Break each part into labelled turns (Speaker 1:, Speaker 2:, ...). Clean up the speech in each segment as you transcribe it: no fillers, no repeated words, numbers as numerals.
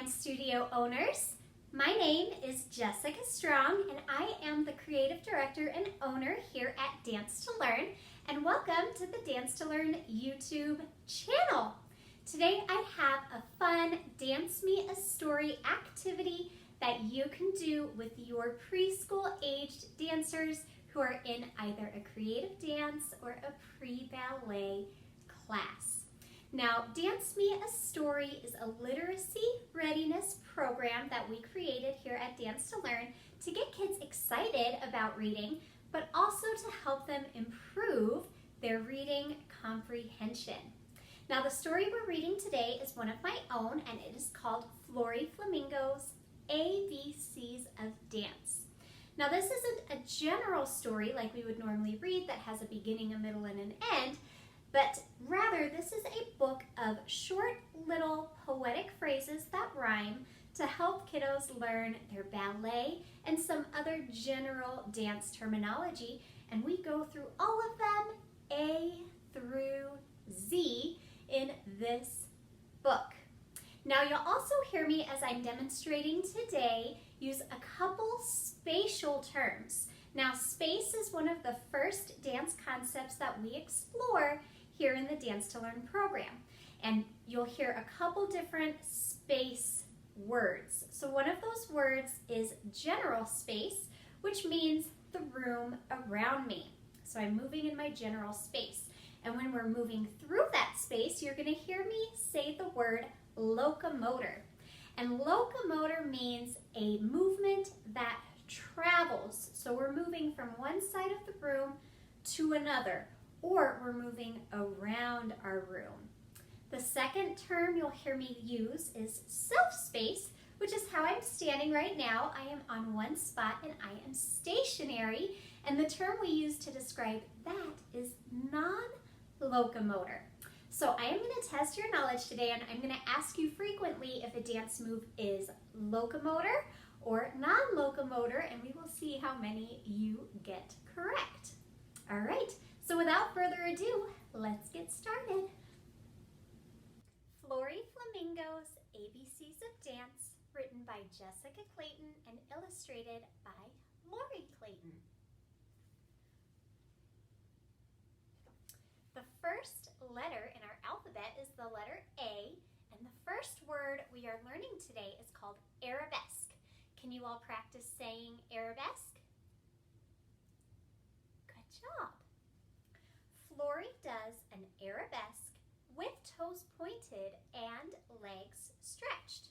Speaker 1: dance studio owners. My name is Jessica Strong and I am the creative director and owner here at Dance to Learn, and welcome to the Dance to Learn YouTube channel. Today I have a fun Dance Me a Story activity that you can do with your preschool aged dancers who are in either a creative dance or a pre-ballet class. Now, Dance Me a Story is a literacy readiness program that we created here at Dance to Learn to get kids excited about reading, but also to help them improve their reading comprehension. Now, the story we're reading today is one of my own, and it is called Florrie Flamingo's ABCs of Dance. Now, this isn't a general story like we would normally read that has a beginning, a middle, and an end, but rather this is a book of short little poetic phrases that rhyme to help kiddos learn their ballet and some other general dance terminology, and we go through all of them A through Z in this book. Now, you'll also hear me as I'm demonstrating today use a couple spatial terms. Now, space is one of the first dance concepts that we explore here in the Dance to Learn program. And you'll hear a couple different space words. So one of those words is general space, which means the room around me. So I'm moving in my general space. And when we're moving through that space, you're going to hear me say the word locomotor. And locomotor means a movement that travels. So we're moving from one side of the room to another, or we're moving around our room. The second term you'll hear me use is self-space, which is how I'm standing right now. I am on one spot and I am stationary, and the term we use to describe that is non-locomotor. So I am going to test your knowledge today, and I'm going to ask you frequently if a dance move is locomotor or non-locomotor, and we will see how many you get correct. All right. So without further ado, let's get started. Florrie Flamingo's ABCs of Dance, written by Jessica Clayton and illustrated by Florrie Clayton. The first letter in our alphabet is the letter A, and the first word we are learning today is called arabesque. Can you all practice saying arabesque? Good job. Florrie does an arabesque with toes pointed and legs stretched.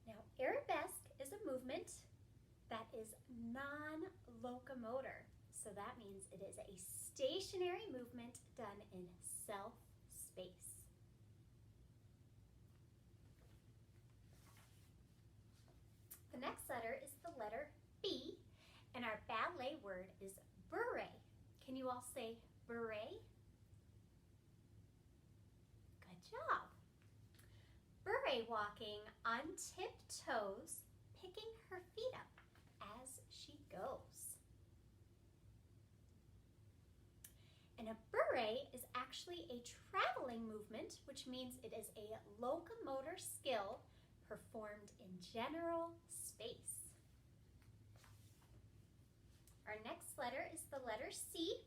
Speaker 1: Now, arabesque is a movement that is non-locomotor. So that means it is a stationary movement done in self-space. The next letter is the letter B, and our ballet word is beret. Can you all say beret? Good job. Beret walking on tipped toes, picking her feet up as she goes. And a beret is actually a traveling movement, which means it is a locomotor skill performed in general space. Our next letter is the letter C,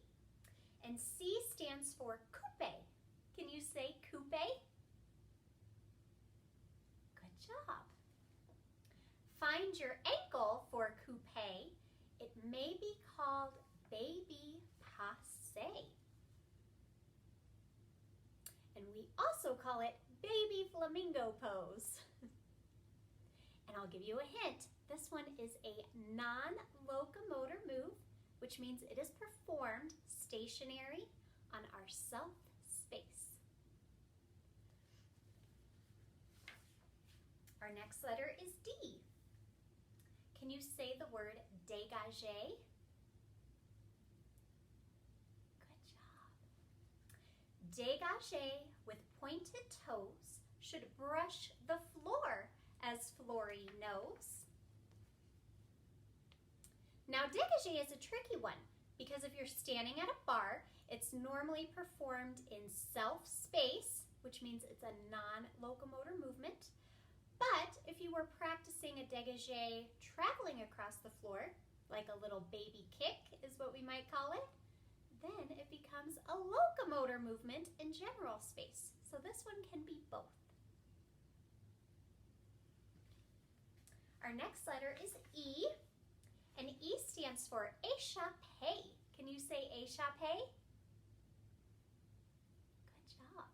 Speaker 1: and C stands for coupe. Can you say coupe? Good job. Find your ankle for coupe. It may be called baby passe. And we also call it baby flamingo pose. And I'll give you a hint. This one is a non-locomotor move, which means it is performed stationary on our self-space. Our next letter is D. Can you say the word dégagé? Good job. Dégagé with pointed toes should brush the floor, as Florrie knows. Now, dégagé is a tricky one because if you're standing at a bar, it's normally performed in self-space, which means it's a non-locomotor movement. But if you were practicing a dégagé traveling across the floor, like a little baby kick is what we might call it, then it becomes a locomotor movement in general space. So this one can be both. Our next letter is E, and E stands for échappé. Can you say échappé? Good job.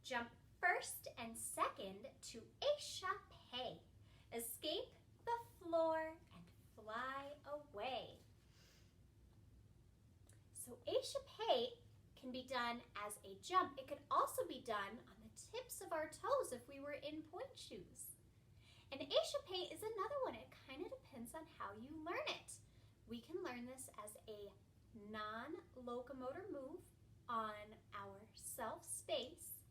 Speaker 1: Jump first and second to échappé. Escape the floor and fly away. So échappé can be done as a jump. It could also be done on the tips of our toes if we were in pointe shoes. And échappé is another one. It kind of depends on how you learn it. We can learn this as a non-locomotor move on our self-space.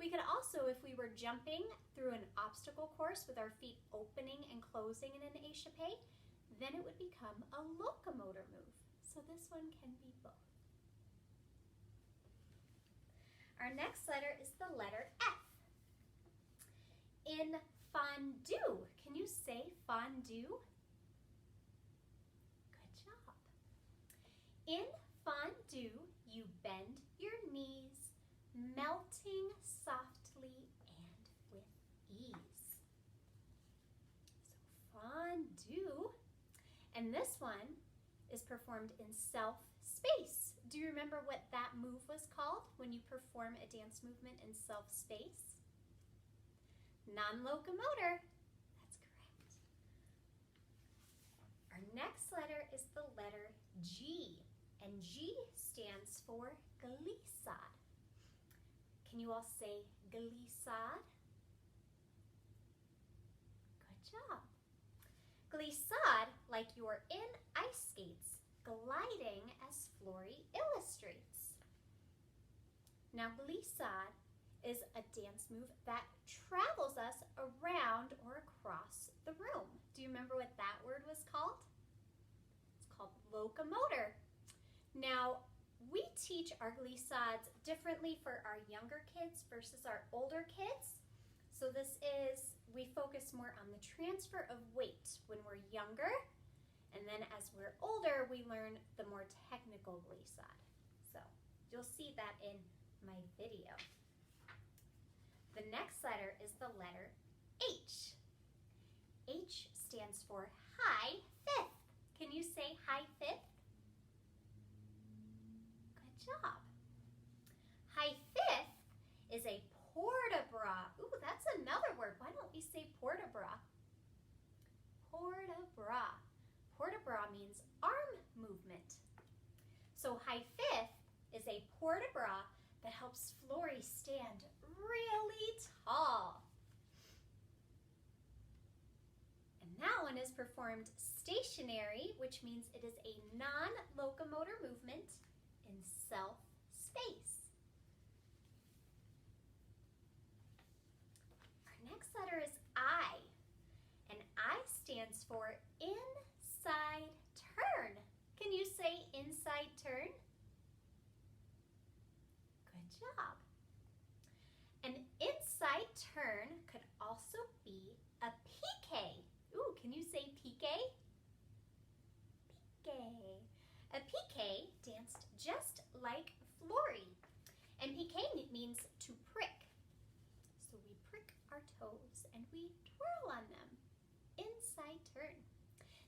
Speaker 1: We could also, if we were jumping through an obstacle course with our feet opening and closing in an échappé, then it would become a locomotor move. So this one can be both. Our next letter is the letter F. In fondue, can you say fondue? Good job. In fondue, you bend your knees, melting softly and with ease. So fondue, and this one is performed in self-space. Do you remember what that move was called when you perform a dance movement in self-space? Non-locomotor. That's correct. Our next letter is the letter G, and G stands for glissade. Can you all say glissade? Good job. Glissade, like you're in ice skates, gliding as Florrie illustrates. Now glissade is a dance move that travels us around or across the room. Do you remember what that word was called? It's called locomotor. Now, we teach our glissades differently for our younger kids versus our older kids. So we focus more on the transfer of weight when we're younger, and then as we're older, we learn the more technical glissade. So you'll see that in my video. The next letter is the letter H. H stands for high fifth. Can you say high fifth? Good job. High fifth is a port-a-bras. Ooh, that's another word. Why don't we say port-a-bras? Port-a-bras. Port-a-bras means arm movement. So high fifth is a port-a-bras that helps Florrie stand really tall. And that one is performed stationary, which means it is a non-locomotor movement in self-space. Our next letter is I, and I stands for inside turn. Can you say inside turn? Good job. An inside turn could also be a piqué. Ooh, can you say piqué? Piqué. A piqué danced just like Florrie. And piqué means to prick. So we prick our toes and we twirl on them. Inside turn.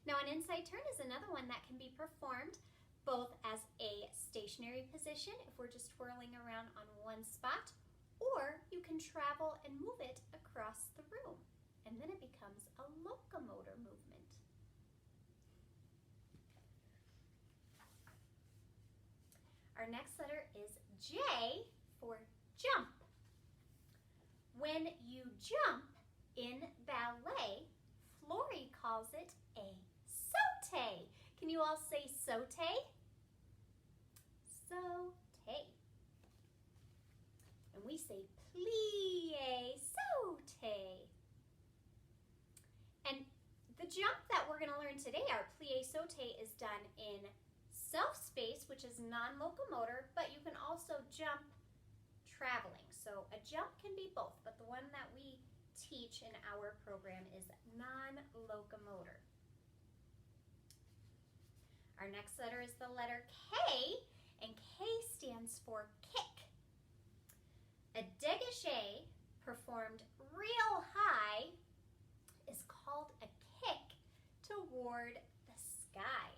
Speaker 1: Now an inside turn is another one that can be performed both as a stationary position if we're just twirling around on one spot, or you can travel and move it across the room, and then it becomes a locomotor movement. Our next letter is J for jump. When you jump in ballet, Florrie calls it a sauté. Can you all say sauté? Sauté. And we say plie, sauté. And the jump that we're going to learn today, our plie sauté, is done in self-space, which is non-locomotor, but you can also jump traveling. So a jump can be both, but the one that we teach in our program is non-locomotor. Our next letter is the letter K, and K stands for kick. A dégagé performed real high is called a kick toward the sky.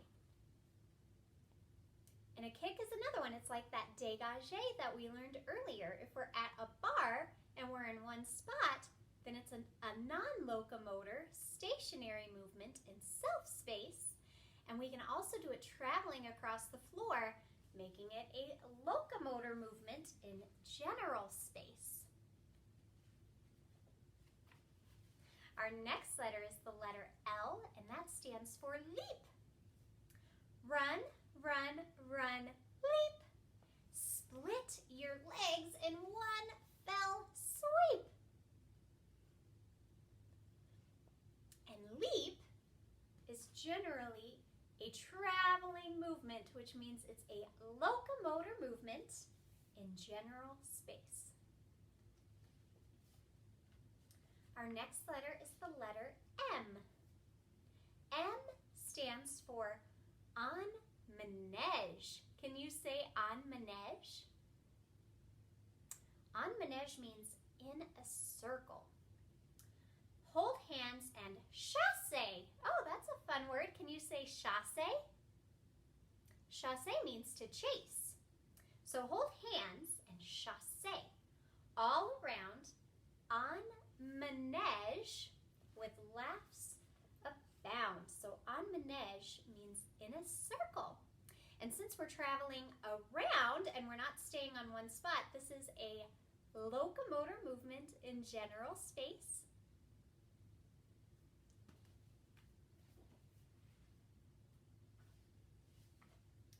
Speaker 1: And a kick is another one. It's like that dégagé that we learned earlier. If we're at a bar and we're in one spot, then it's a non-locomotor, stationary movement in self-space. And we can also do it traveling across the floor, making it a locomotor movement in general space. Our next letter is the letter L, and that stands for leap. Run, run, run, leap. Split your legs in one fell sweep. And leap is generally a traveling movement, which means it's a locomotor movement in general space. Our next letter is the letter M. M stands for en manège. Can you say en manège? En manège means in a circle. Hold hands and chasse. Oh, that's a fun word. Can you say chasse? Chasse means to chase. So hold hands and chasse all around en manège with laughs abound. So en manège means in a circle. And since we're traveling around and we're not staying on one spot, this is a locomotor movement in general space.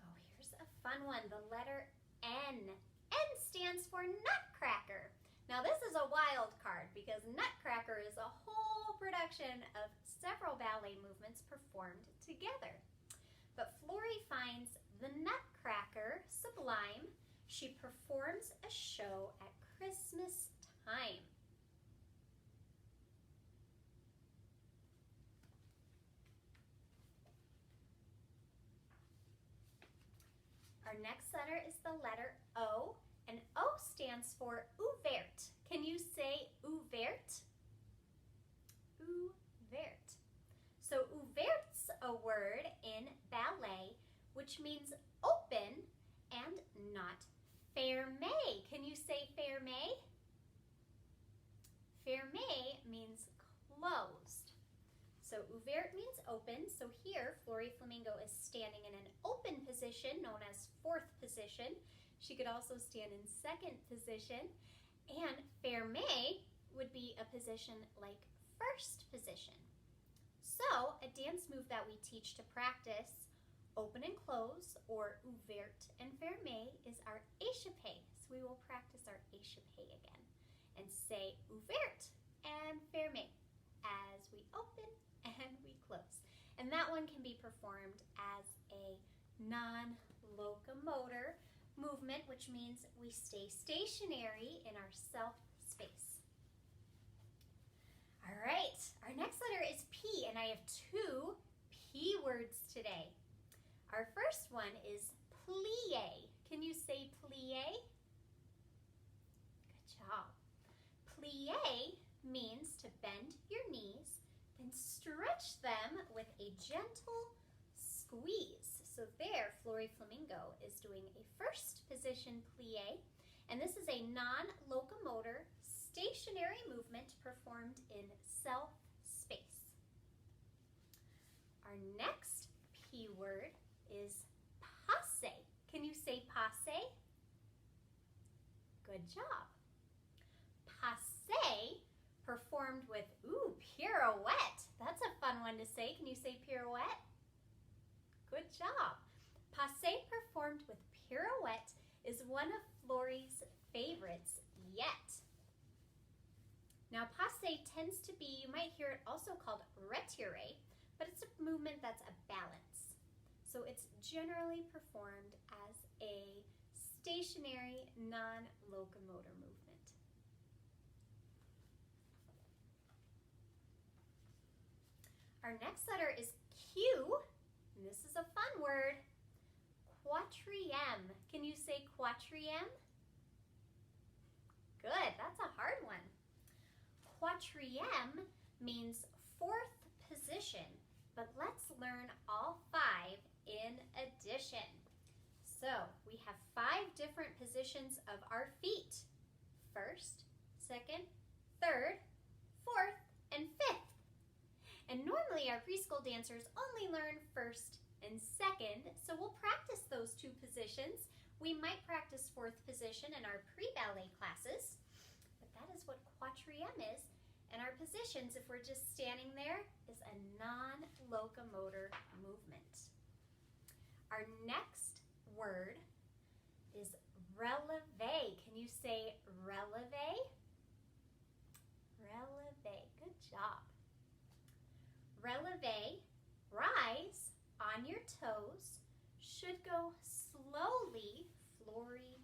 Speaker 1: Oh, here's a fun one, the letter N. N stands for nutcracker. Now this is a wild card because nutcracker is a whole production of several ballet movements performed together. But Florrie finds the nutcracker sublime. She performs a show at Christmas time. Our next letter is the letter O, and O stands for ouvert. Can you say ouvert? Ouvert. So ouvert's a word in ballet which means open and not fermé. Can you say fermé? Fermé means closed. So ouvert means open. So here, Florrie Flamingo is standing in an open position known as fourth position. She could also stand in second position. And fermé would be a position like first position. So a dance move that we teach to practice open and close, or ouvert and fermé, is our échappé. So we will practice our échappé again and say ouvert and fermé as we open and we close. And that one can be performed as a non-locomotor movement, which means we stay stationary in our self-space. All right, our next letter is P, and I have two P words today. Our first one is plié. Can you say plié? Good job. Plié means to bend your knees, then stretch them with a gentle squeeze. So there, Florrie Flamingo is doing a first position plié, and this is a non-locomotor stationary movement performed in self-space. Our next P word is passe. Can you say passe? Good job. Passe performed with, pirouette. That's a fun one to say. Can you say pirouette? Good job. Passe performed with pirouette is one of Florrie's favorites yet. Now passe tends to be, you might hear it also called retiré, but it's a movement that's a balance. So it's generally performed as a stationary non-locomotor movement. Our next letter is Q, and this is a fun word, quatrième. Can you say quatrième? Good, that's a hard one. Quatrième means fourth position, but let's learn all 5 in addition. So we have 5 different positions of our feet. First, second, third, fourth, and fifth. And normally our preschool dancers only learn first and second, so we'll practice those 2 positions. We might practice fourth position in our pre-ballet classes, but that is what quatrième is. And our positions, if we're just standing there, is a non-locomotor movement. Our next word is relevé. Can you say relevé? Relevé, good job. Relevé, rise on your toes, should go slowly. Florrie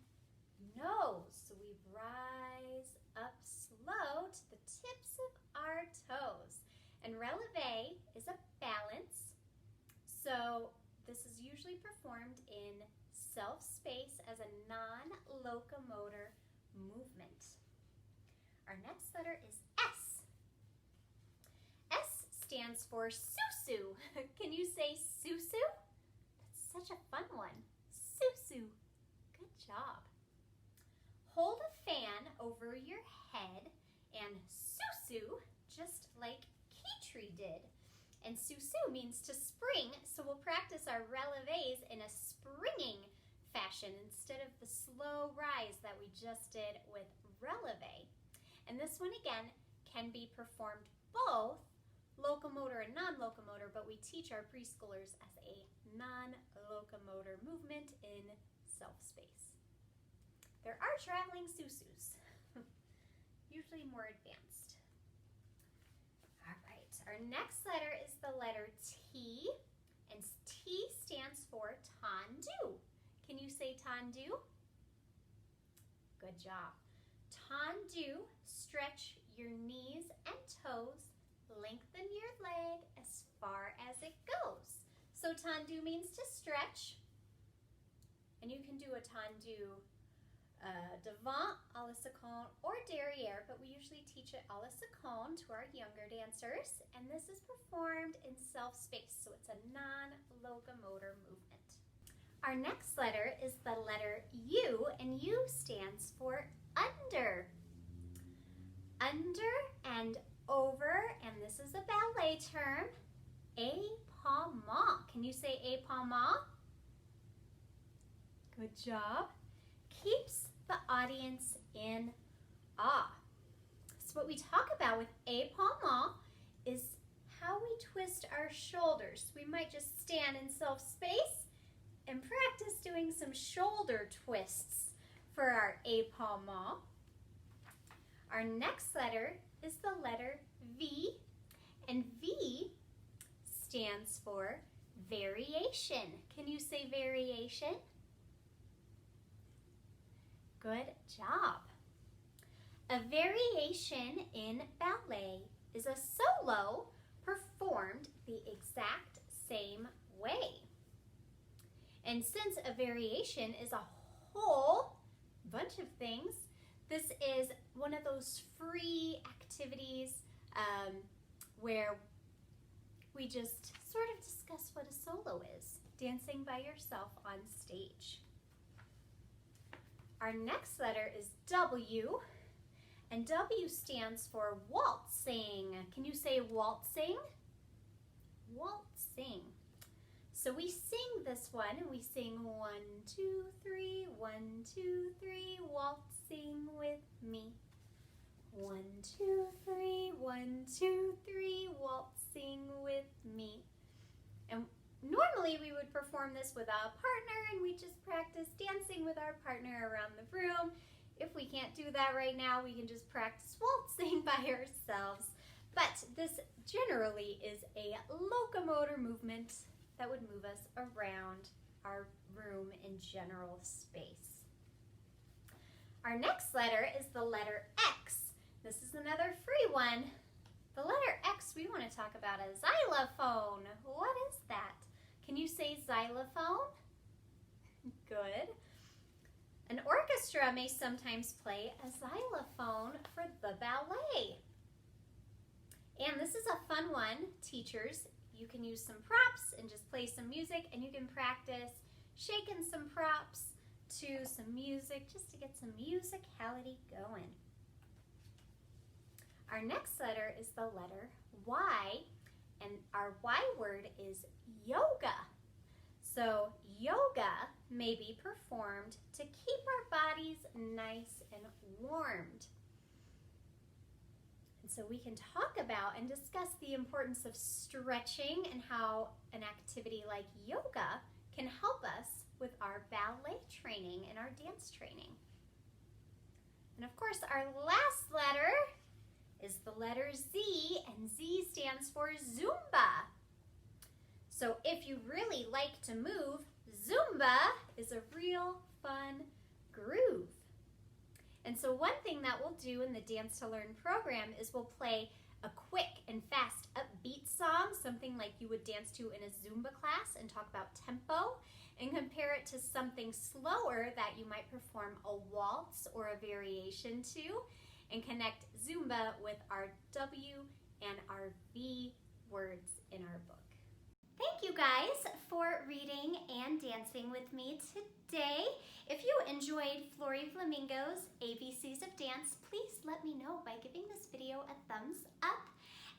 Speaker 1: knows. So we rise up slow to the tips of our toes. And relevé is a balance. So this is usually performed in self-space as a non-locomotor movement. Our next letter is S. S stands for susu. Can you say susu? That's such a fun one. Susu. Good job. Hold a fan over your head and susu just like Kitri did. And susu means to spring, so we'll practice our relevés in a springing fashion instead of the slow rise that we just did with relevé. And this one again can be performed both locomotor and non-locomotor, but we teach our preschoolers as a non-locomotor movement in self-space. There are traveling susus, usually more advanced. All right, our next letter is the letter T, and T stands for tendu. Can you say tendu? Good job. Tendu, stretch your knees and toes, lengthen your leg as far as it goes. So tendu means to stretch, and you can do a tendu devant, à la seconde, or derrière, but we usually teach it à la seconde to our younger dancers, and this is performed in self-space, so it's a non-locomotor movement. Our next letter is the letter U, and U stands for under. Under and over, and this is a ballet term, épaulement. Can you say épaulement? Good job. Keeps the audience in awe. So what we talk about with épaulement is how we twist our shoulders. We might just stand in self-space and practice doing some shoulder twists for our épaulement. Our next letter is the letter V, and V stands for variation. Can you say variation? Good job. A variation in ballet is a solo performed the exact same way. And since a variation is a whole bunch of things, this is one of those free activities where we just sort of discuss what a solo is, dancing by yourself on stage. Our next letter is W, and W stands for waltzing. Can you say waltzing? Waltzing. So we sing this one, and we sing 1, 2, 3, 1, 2, 3, waltzing with me. 1, 2, 3, 1, 2, 3, waltzing with me. And normally we would perform this with a partner, and we just practice dancing with our partner around the room. If we can't do that right now, we can just practice waltzing by ourselves. But this generally is a locomotor movement that would move us around our room in general space. Our next letter is the letter X. This is another free one. The letter X, we want to talk about a xylophone. What is that? Can you say xylophone? Good. An orchestra may sometimes play a xylophone for the ballet. And this is a fun one, teachers. You can use some props and just play some music, and you can practice shaking some props to some music just to get some musicality going. Our next letter is the letter Y, and our Y word is yoga. So yoga may be performed to keep our bodies nice and warmed. And so we can talk about and discuss the importance of stretching and how an activity like yoga can help us with our ballet training and our dance training. And of course, our last letter is the letter Z, and Z stands for Zumba. So if you really like to move, Zumba is a real fun groove. And so one thing that we'll do in the Dance to Learn program is we'll play a quick and fast upbeat song, something like you would dance to in a Zumba class, and talk about tempo and compare it to something slower that you might perform a waltz or a variation to, and connect Zumba with our W and our V words in our book. Thank you guys for reading and dancing with me today. If you enjoyed Florrie Flamingo's ABCs of Dance, please let me know by giving this video a thumbs up.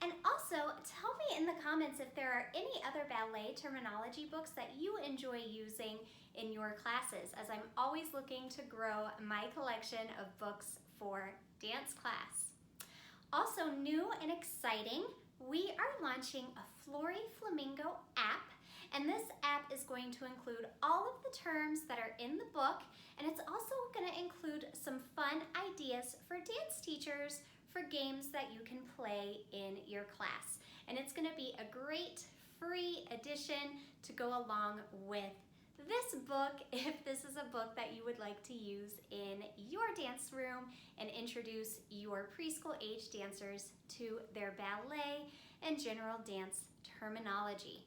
Speaker 1: And also tell me in the comments if there are any other ballet terminology books that you enjoy using in your classes, as I'm always looking to grow my collection of books for dance class. Also new and exciting, we are launching a Florrie Flamingo app, and this app is going to include all of the terms that are in the book, and it's also going to include some fun ideas for dance teachers for games that you can play in your class. And it's going to be a great free addition to go along with this book if this is a book that you would like to use in your dance room and introduce your preschool age dancers to their ballet and general dance terminology.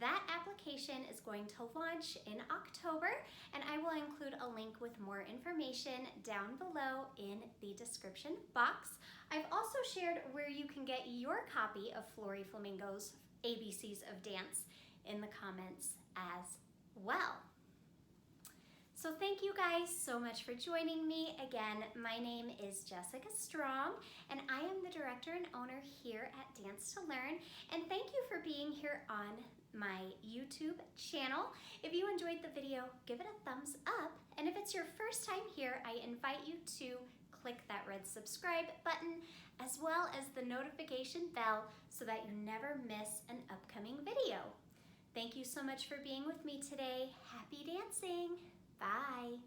Speaker 1: That application is going to launch in October, and I will include a link with more information down below in the description box. I've also shared where you can get your copy of Florrie Flamingo's ABCs of Dance in the comments as well. So thank you guys so much for joining me. Again, my name is Jessica Strong, and I am the director and owner here at Dance to Learn. And thank you for being here on my YouTube channel. If you enjoyed the video, give it a thumbs up. And if it's your first time here, I invite you to click that red subscribe button, as well as the notification bell, so that you never miss an upcoming video. Thank you so much for being with me today. Happy dancing. Bye.